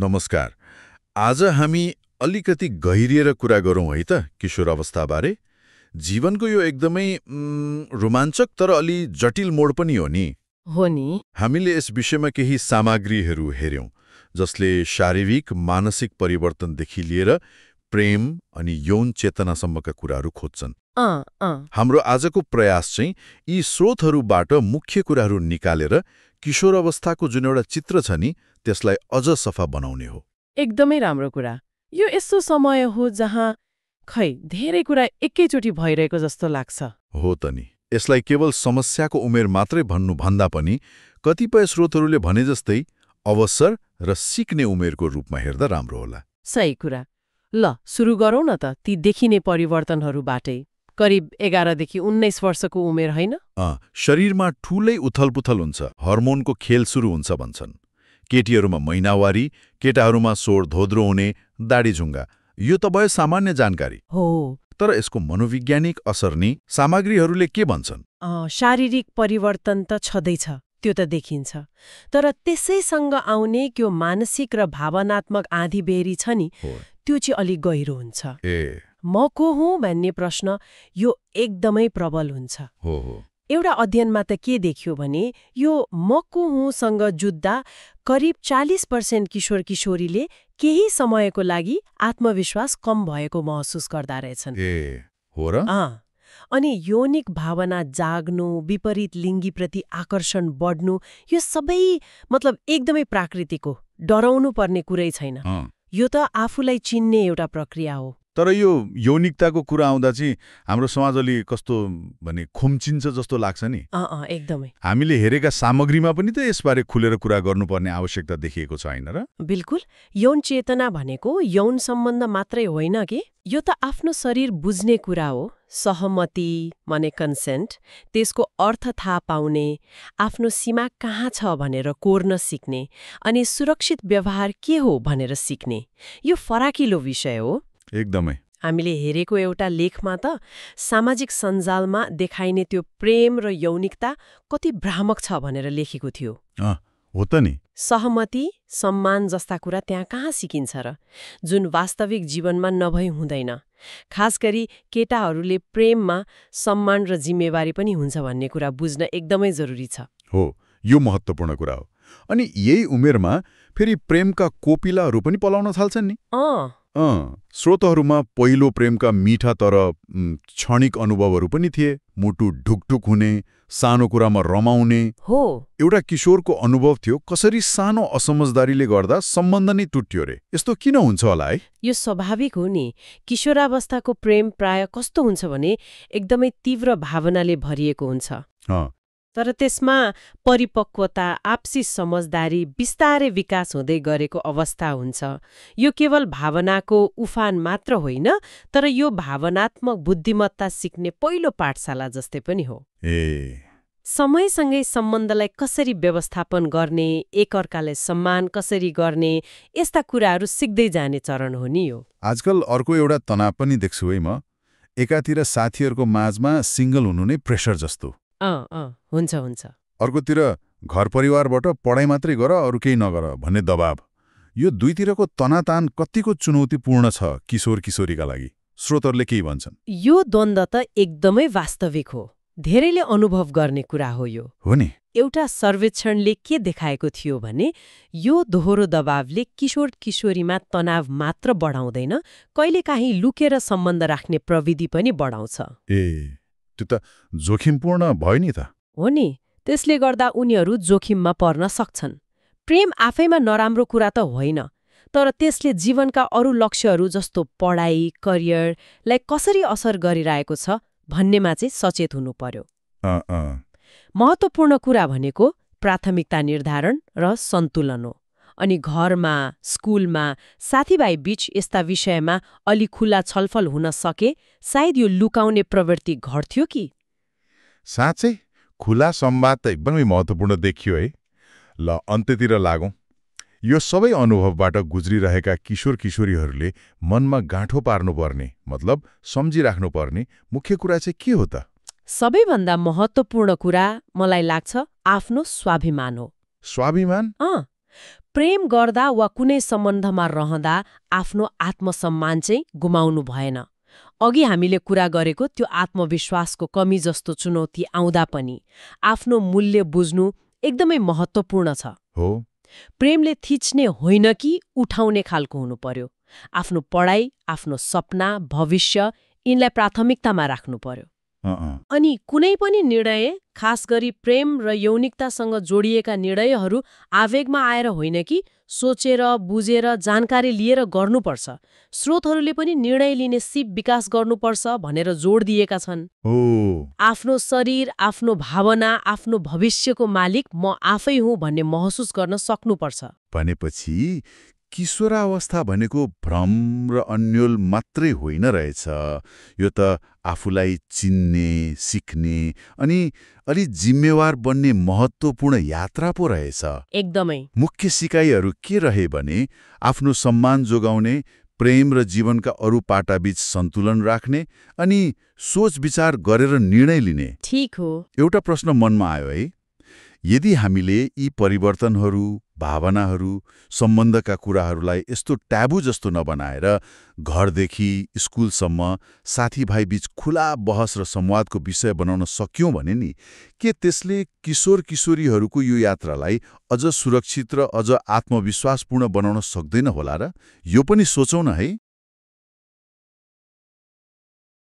नमस्कार। आज हामी अलिकति गहिरिएर कुरा गरौँ है त किशोर अवस्थाबारे। जीवनको यो एकदमै रोमाञ्चक तर अलि जटिल मोड पनि हो नि। हो नि। हामीले यस विषयमा केही सामग्रीहरू हेर्यौं जसले शारीरिक मानसिक परिवर्तनदेखि लिएर प्रेम अनि यौन चेतनासम्मका कुराहरू खोज्छन्। हाम्रो आजको प्रयास चाहिँ यी स्रोतहरूबाट मुख्य कुराहरू निकालेर किशोर अवस्थाको जुन एउटा चित्र छ नि त्यसलाई अझ सफा बनाउने हो। एकदमै राम्रो कुरा। यो यस्तो समय हो जहाँ खै धेरै कुरा एकैचोटि भइरहेको जस्तो लाग्छ। हो त नि। यसलाई केवल समस्याको उमेर मात्रै भन्नुभन्दा पनि कतिपय स्रोतहरूले भने जस्तै अवसर र सिक्ने उमेरको रूपमा हेर्दा राम्रो होला। सही कुरा। ल सुरु गरौँ न त ती देखिने परिवर्तनहरूबाटै। करिब 11 देखि 19 वर्षको उमेर होइन? शरीरमा ठूलै उथलपुथल हुन्छ, हर्मोनको खेल सुरु हुन्छ भन्छन्। केटीहरूमा महिनावारी, केटाहरूमा स्वर धोद्रो हुने, दाढीझुङ्गा। यो त भयो सामान्य जानकारी हो। तर यसको मनोवैज्ञानिक असर नि सामग्रीहरूले के भन्छन्? शारीरिक परिवर्तन त छँदैछ, त्यो त देखिन्छ। तर त्यसैसँग आउने त्यो मानसिक र भावनात्मक आँधीबेहरी छ नि, त्यो चाहिँ अलिक गहिरो हुन्छ। म को हुँ भन्ने प्रश्न यो एकदमै प्रबल हुन्छ। एउटा अध्ययनमा त के देखियो भने यो म को हुँसँग जुत्दा करिब 40% किशोर किशोरीले केही समयको लागि आत्मविश्वास कम भएको महसुस गर्दा रहेछन्। हो र? अनि यौनिक भावना जाग्नु, विपरीत लिङ्गीप्रति आकर्षण बढ्नु, यो सबै मतलब एकदमै प्राकृतिक हो, डराउनु पर्ने कुरै छैन। यो त आफूलाई चिन्ने एउटा प्रक्रिया हो। तर यो यौनिकताको कुरा आउँदा चाहिँ हाम्रो समाज अलि कस्तो भने खुम्चिन्छ जस्तो लाग्छ नि। एकदमै। हामीले हेरेका सामग्रीमा पनि त यसबारे खुलेर कुरा गर्नुपर्ने आवश्यकता देखिएको छ हैन र? बिल्कुल। यौन चेतना भनेको यौन सम्बन्ध मात्रै होइन कि, यो त आफ्नो शरीर बुझ्ने कुरा हो। सहमति माने कन्सेन्ट, त्यसको अर्थ थाहा पाउने, आफ्नो सीमा कहाँ छ भनेर कोर्न सिक्ने, अनि सुरक्षित व्यवहार के हो भनेर सिक्ने। यो फराकिलो विषय हो। एकदमै। हामीले हेरेको एउटा लेखमा त सामाजिक सञ्जालमा देखाइने त्यो प्रेम र यौनिकता कति भ्रामक छ भनेर लेखेको थियो। हो त नि। सहमति, सम्मान जस्ता कुरा त्यहाँ कहाँ सिकिन्छ र, जुन वास्तविक जीवनमा नभई हुँदैन। खास गरी केटाहरूले प्रेममा सम्मान र जिम्मेवारी पनि हुन्छ भन्ने कुरा बुझ्न एकदमै जरुरी छ। हो, यो महत्त्वपूर्ण कुरा हो। अनि यही उमेरमा फेरि प्रेमका कोपिलाहरू पनि पलाउन थाल्छन् नि। स्रोतहरूमा पहिलो प्रेमका मिठा तर क्षणिक अनुभवहरू पनि थिए। मुटु ढुकढुक हुने, सानो कुरामा रमाउने। हो। एउटा किशोरको अनुभव थियो कसरी सानो असमझदारीले गर्दा सम्बन्ध नै टुट्यो रे। यस्तो किन हुन्छ होला है? यो स्वाभाविक हो नि। किशोरावस्थाको प्रेम प्राय कस्तो हुन्छ भने एकदमै तीव्र भावनाले भरिएको हुन्छ। तर त्यसमा परिपक्वता, आपसी समझदारी बिस्तारै विकास हुँदै गरेको अवस्था हुन्छ। यो केवल भावनाको उफान मात्र होइन, तर यो भावनात्मक बुद्धिमत्ता सिक्ने पहिलो पाठशाला जस्तै पनि हो। समयसँगै सम्बन्धलाई कसरी व्यवस्थापन गर्ने, एकअर्कालाई सम्मान कसरी गर्ने, यस्ता कुराहरू सिक्दै जाने चरण हो नि यो। आजकल अर्को एउटा तनाव पनि देख्छु है म। एकातिर साथीहरूको माझमा सिङ्गल हुनु नै प्रेसर जस्तो। हुन्छ। अर्कोतिर घर परिवारबाट पढाइ मात्रै गर, अरू केही नगर भन्ने दबाब। यो दुईतिरको तनातान कतिको चुनौतीपूर्ण छ किशोर किशोरीका लागि? स्रोतहरूले केही भन्छन्? यो द्वन्द्व त एकदमै वास्तविक हो। धेरैले अनुभव गर्ने कुरा हो यो। हो नि। एउटा सर्वेक्षणले के देखाएको थियो भने यो दोहोरो दबावले किशोर किशोरीमा तनाव मात्र बढाउँदैन, कहिलेकाहीँ लुकेर सम्बन्ध राख्ने प्रविधि पनि बढाउँछ। त्यो त जोखिमपूर्ण भयो नि त। हो नि। त्यसले गर्दा उनीहरू जोखिममा पर्न सक्छन्। प्रेम आफैमा नराम्रो कुरा त होइन, तर त्यसले जीवनका अरू लक्ष्यहरू जस्तो पढाइ, करियरलाई कसरी असर गरिरहेको छ भन्नेमा चाहिँ सचेत हुनु पर्यो। महत्त्वपूर्ण कुरा भनेको प्राथमिकता निर्धारण र सन्तुलन हो। अनि घरमा, स्कुलमा, साथीभाइ बीच यस्ता विषयमा अलि खुला छलफल हुन सके सायद यो लुकाउने प्रवृत्ति घट्थ्यो कि। साँच्चै खुला संवाद त एकदमै महत्त्वपूर्ण देखियो है। ल अन्त्यतिर लागौँ। यो सबै अनुभवबाट गुज्रिरहेका किशोर किशोरीहरूले मनमा गाँठो पार्नुपर्ने, मतलब सम्झिराख्नुपर्ने मुख्य कुरा चाहिँ के हो त? सबैभन्दा महत्त्वपूर्ण कुरा मलाई लाग्छ आफ्नो स्वाभिमान हो। स्वाभिमान? प्रेम गर्दा वा कुनै सम्बन्धमा रहँदा आफ्नो आत्मसम्मान चाहिँ गुमाउनु भएन। अघि हामीले कुरा गरेको त्यो आत्मविश्वासको कमी जस्तो चुनौती आउँदा पनि आफ्नो मूल्य बुझ्नु एकदमै महत्त्वपूर्ण छ। हो, प्रेमले थिच्ने होइन कि उठाउने खालको हुनु पर्यो। आफ्नो पढाइ, आफ्नो सपना, भविष्य यिनलाई प्राथमिकतामा राख्नु पर्यो। अनि कुनै पनि निर्णय, खास गरी प्रेम र यौनिकतासँग जोडिएका निर्णयहरू आवेगमा आएर होइन कि सोचेर, बुझेर, जानकारी लिएर गर्नुपर्छ। स्रोतहरूले पनि निर्णय लिने सिप विकास गर्नुपर्छ भनेर जोड दिएका छन्। आफ्नो शरीर, आफ्नो भावना, आफ्नो भविष्यको मालिक म आफै हुँ भन्ने महसुस गर्न सक्नुपर्छ। भनेपछि किशोरावस्था भनेको भ्रम र अन्योल मात्रै होइन रहेछ। यो त आफूलाई चिन्ने, सिक्ने अनि अलि जिम्मेवार बन्ने महत्त्वपूर्ण यात्रा पो रहेछ। एकदमै। मुख्य सिकाइहरू के रहे भने आफ्नो सम्मान जोगाउने, प्रेम र जीवनका अरू पाटाबीच सन्तुलन राख्ने अनि सोच विचार गरेर निर्णय लिने। ठीक हो। एउटा प्रश्न मनमा आयो है, यदि हामीले यी परिवर्तनहरू, भावनाहरू, सम्बन्धका कुराहरूलाई यस्तो ट्याबु जस्तो नबनाएर घरदेखि स्कुलसम्म साथीभाइ बीच खुला बहस र संवादको विषय बनाउन सक्यौं भने नि, के त्यसले किशोर किशोरीहरूको यो यात्रालाई अझ सुरक्षित र अझ आत्मविश्वासपूर्ण बनाउन सक्दैन होला र? यो पनि सोचौँ न है।